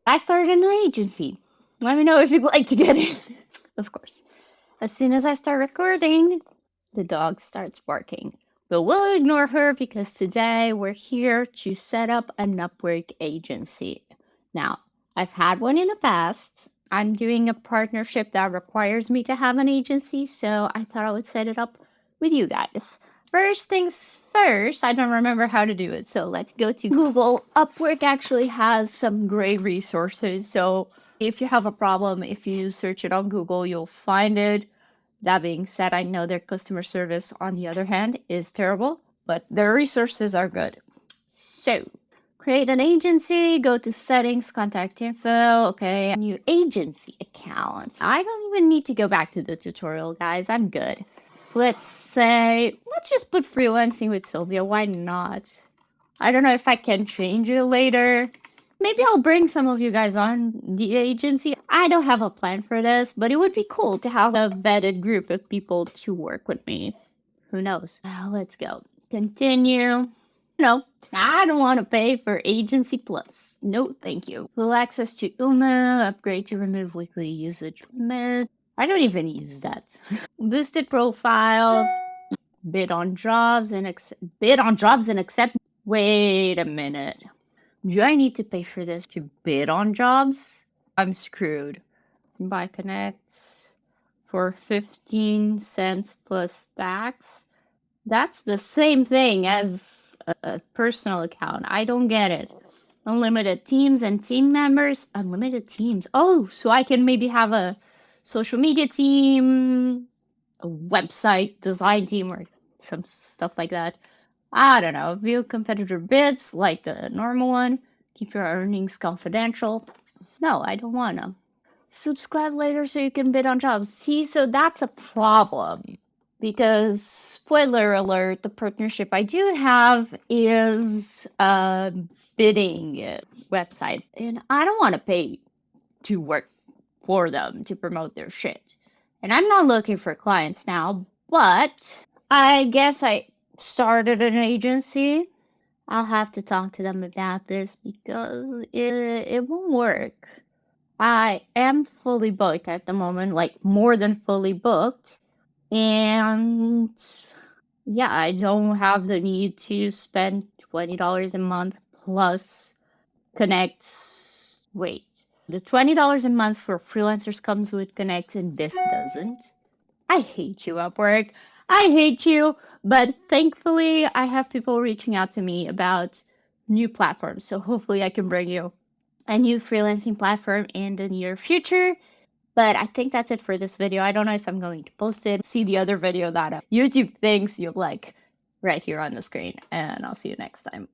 I started an agency. Let me know if you'd like to get in. Of course. As soon as I start recording, the dog starts barking. But we'll ignore her because today we're here to set up an Upwork agency. Now, I've had one in the past. I'm doing a partnership that requires me to have an agency, so I thought I would set it up with you guys. First things first, I don't remember how to do it, so let's go to Google. Upwork actually has some great resources, so if you have a problem, if you search it on Google, you'll find it. That being said, I know their customer service, on the other hand, is terrible, but their resources are good. So, create an agency, go to settings, contact info, okay, new agency account. I don't even need to go back to the tutorial, guys. I'm good. Let's just put freelancing with Sylvia. Why not? I don't know if I can change it later. Maybe I'll bring some of you guys on the agency. I don't have a plan for this, but it would be cool to have a vetted group of people to work with me. Who knows? Let's go. Continue. No, I don't want to pay for Agency Plus. No, thank you. Full access to UMA, upgrade to remove weekly usage limit. I don't even use that. Boosted profiles, bid on jobs and accept. Wait a minute. Do I need to pay for this to bid on jobs? I'm screwed. Buy Connect for 15 cents plus tax. That's the same thing as a personal account. I don't get it. Unlimited teams and team members. Unlimited teams. Oh, so I can maybe have a social media team, a website design team, or some stuff like that. I don't know. View competitor bids like the normal one. Keep your earnings confidential. No, I don't want to. Subscribe later so you can bid on jobs. See, so that's a problem. Because, spoiler alert, the partnership I do have is a bidding website. And I don't want to pay to work for them to promote their shit. And I'm not looking for clients now, but I guess I started an agency. I'll have to talk to them about this because it won't work. I am fully booked at the moment, like more than fully booked. And yeah, I don't have the need to spend $20 a month plus Connect. Wait, the $20 a month for freelancers comes with Connect and this doesn't. I hate you, Upwork. I hate you. But thankfully, I have people reaching out to me about new platforms. So hopefully, I can bring you a new freelancing platform in the near future. But I think that's it for this video. I don't know if I'm going to post it. See the other video that YouTube thinks you like right here on the screen. And I'll see you next time.